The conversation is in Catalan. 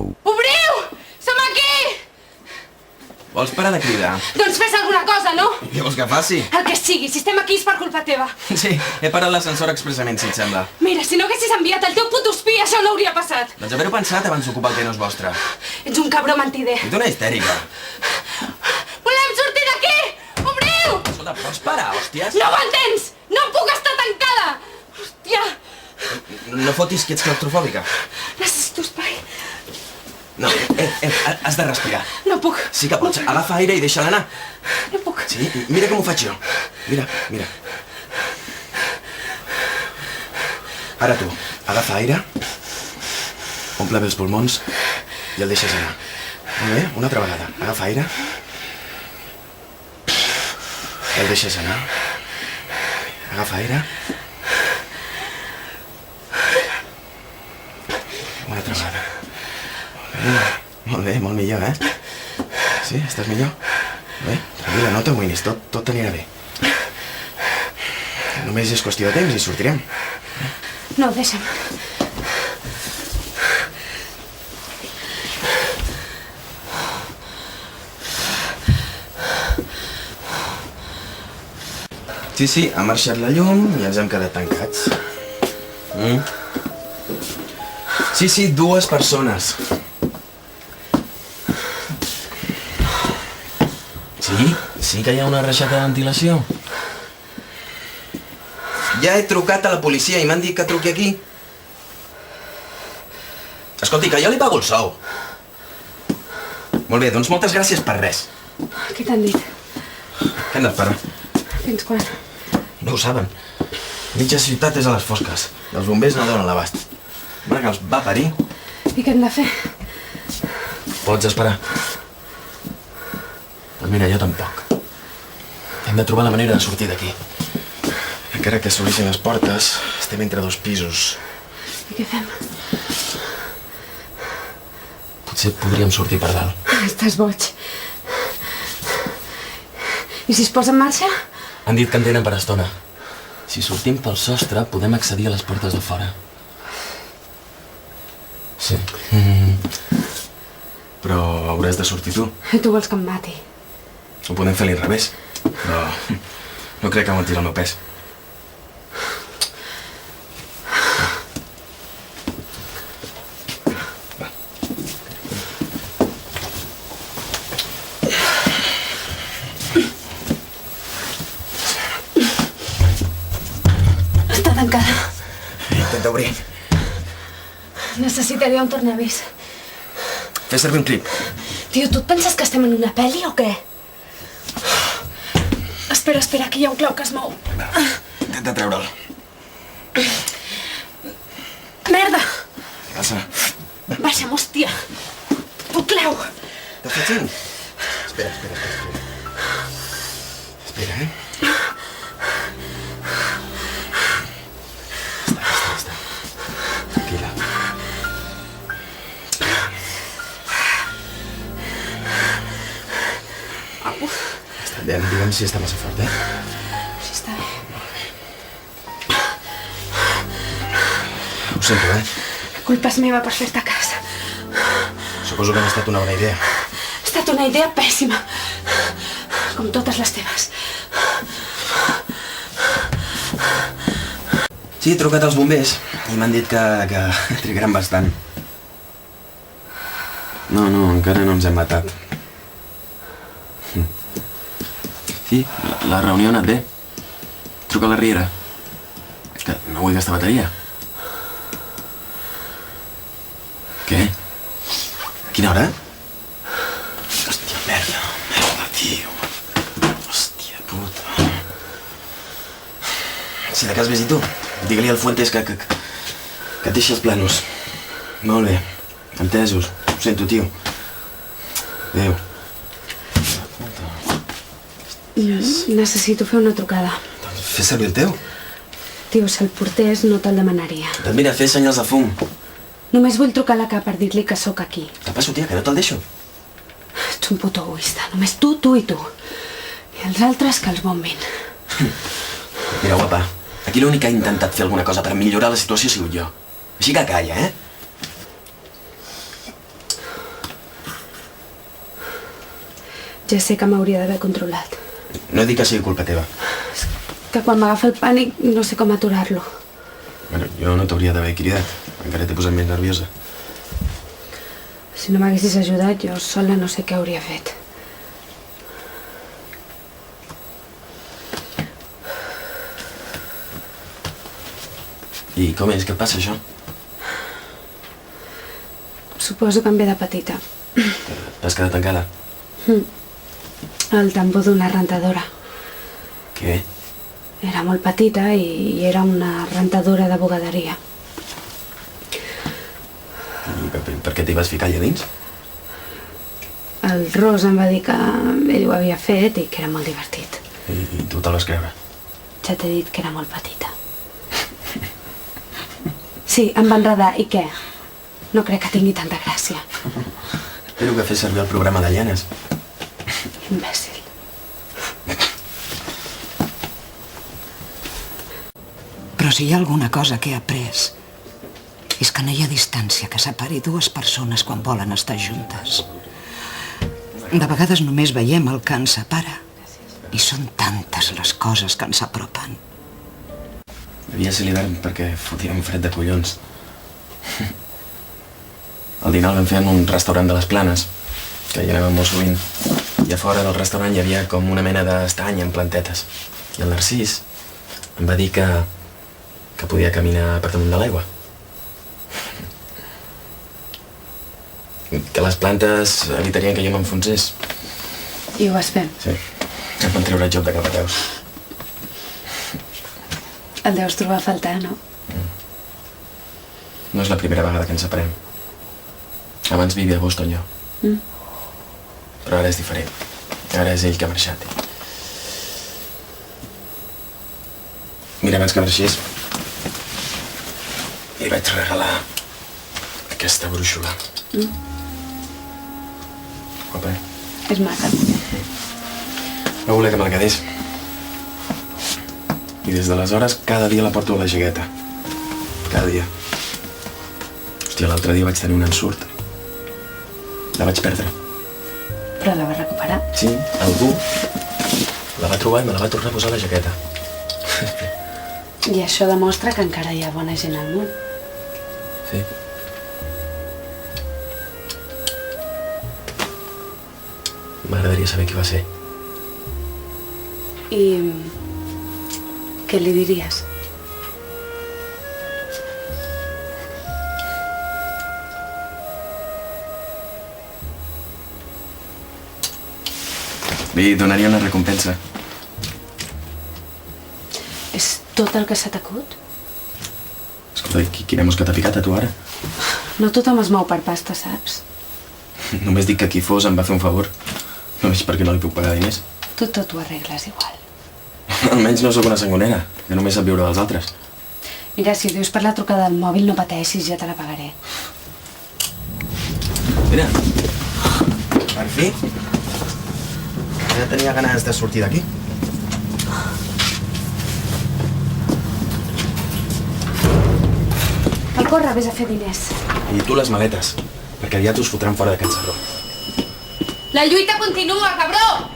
Obriu! Som aquí! Vols parar de cridar? Doncs fes alguna cosa, no? Què vols que faci? El que sigui, si estem aquí és per culpa teva. Sí, he parat l'ascensor expressament, si et sembla. Mira, si no haguessis enviat el teu puto espia, això no hauria passat. Doncs haver-ho pensat abans d'ocupar el que no és vostre. Ets un cabró mentider. Ets una histèrica. Volem sortir d'aquí! Obriu! Escolta, pots parar, hòsties? No ho entens! No puc estar tancada! Hòstia! No fotis que ets claustrofòbica. Necessito espai. No, has de respirar. No puc. Sí que pots. Agafa aire i deixa-la anar. No puc. Sí, mira com ho faig jo. Mira, mira. Ara tu, agafa aire, omple bé els pulmons i el deixes anar. Molt bé, una altra vegada. Agafa aire. I el deixes anar. Agafa aire. Una altra vegada. Molt bé, molt millor, Sí, estàs millor? Bé, tranquil·la, no t'amoïnis, tot anirà bé. Només és qüestió de temps i sortirem. No, deixa'm. Sí, ha marxat la llum i ens hem quedat tancats. Sí, 2 persones. Sí que hi ha una reixeta de ventilació. Ja he trucat a la policia i m'han dit que truqui aquí. Escolti, que jo li pago el sou. Molt bé, doncs moltes gràcies per res. Què t'han dit? Què han d'esperar? Fins quan? No ho saben. Mitja ciutat és a les fosques. I els bombers no donen l'abast. Mare que els va parir. I què hem de fer? Pots esperar. Doncs mira, jo tampoc. Hem de trobar la manera de sortir d'aquí. Encara que s'obrissin les portes, estem entre 2 pisos. I què fem? Potser podríem sortir per dalt. Estàs boig. I si es posa en marxa? Han dit que en tenen per estona. Si sortim pel sostre, podem accedir a les portes de fora. Sí. Però hauràs de sortir tu. I tu vols que em mati? Ho podem fer a l'inrevés, però no crec que aguanti el meu pes. Va. Està tancada. Intenta obrir. Necessitaria un tornavís. Fes servir un clip. Tio, tu et penses que estem en una pel·li o què? Espera, que hi ha un clau que es mou. Va, intenta treure'l. Merda! Què passa? Baixa'm, hòstia. Tu clau. T'has fet sent? Espera. Espera, Està. Tranquil·la. Digue'm si està massa fort, Sí, està bé. Ho sento, Culpa és meva per fer-te cas. Suposo que no ha estat una bona idea. Ha estat una idea pèssima. Com totes les teves. Sí, he trucat als bombers i m'han dit que trigaran bastant. No, encara no ens hem matat. Sí, la reunió ha anat bé. Truca a la Riera. Que no vull gastar bateria. Què? A quina hora? Hòstia, merda, tio. Hòstia puta. Si de cas vés-hi tu. Digue-li al Fuentes que et deixi els planos. Molt bé. Entesos. Ho sento, tio. Adéu. Necessito fer una trucada. Doncs fes servir el teu. Tio, si el portés no te'l demanaria. Doncs mira, fes senyals de fum. Només vull trucar a la cap per dir-li que sóc aquí. Què passa, tia, que no te'l deixo? Ets un puto egoista. Només tu i tu. I els altres que els bombin. Mira, guapa, aquí l'únic que ha intentat fer alguna cosa per millorar la situació ha sigut jo. Així que calla, Ja sé que m'hauria d'haver controlat. No he dit que sigui culpa teva. És que quan m'agafa el pànic no sé com aturar-lo. Bueno, jo no t'hauria d'haver cridat. Encara t'he posat més nerviosa. Si no m'haguessis ajudat, jo sola no sé què hauria fet. I com és? Què et passa, això? Suposo que em ve de petita. T'has quedat tancada? El tambor d'una rentadora. Què? Era molt petita i era una rentadora de bugaderia. I per què t'hi vas ficar allà dins? El Ros em va dir que ell ho havia fet i que era molt divertit. I tu te l'has creure? Ja t'he dit que era molt petita. Sí, em va enredar. I què? No crec que tingui tanta gràcia. Espero que fes servir el programa de llenes. Imbècil. Però si hi ha alguna cosa que he après és que no hi ha distància que separi dues persones quan volen estar juntes. De vegades només veiem el que ens separa i són tantes les coses que ens apropen. Devia ser l'hivern perquè fotia un fred de collons. El dinar el vam fer en un restaurant de les Planes, que hi anàvem molt sovint. I a fora del restaurant hi havia com una mena d'estany amb plantetes. I el Narcís em va dir que podia caminar per damunt de l'aigua. Que les plantes evitarien que jo m'enfonsés. I ho vas fer? Sí, em van treure el joc de capateus. El deus trobar a faltar, no? No és la primera vegada que ens separem. Abans vivia a Boston, jo. Però ara és diferent. Ara és ell que ha marxat. Mira, abans que marxés, li vaig regalar aquesta brúixola. Opa. És maca. No volia que me la quedés. I des d'aleshores, cada dia la porto a la jaqueta. Cada dia. Hòstia, l'altre dia vaig tenir un ensurt. La vaig perdre. Però la vas recuperar? Sí, algú la va trobar i me la va tornar a posar a la jaqueta. I això demostra que encara hi ha bona gent al món. Sí. M'agradaria saber qui va ser. I què li diries? Li donaria una recompensa. És tot el que se t'acut? Escolta, quina mosca t'ha picat a tu ara? No tothom es mou per pasta, saps? Només dic que qui fos em va fer un favor. No veig per què no li puc pagar diners. Tu tot ho arregles igual. Almenys no sóc una sangonera, que només sap viure dels altres. Mira, si ho dius per la trucada del mòbil, no pateixis, ja te la pagaré. Mira, per fi, ja tenia ganes de sortir d'aquí. Al córrer, vés a fer diners. I tu les maletes, perquè aviat us fotran fora de Can Sarró. La lluita continua, cabró!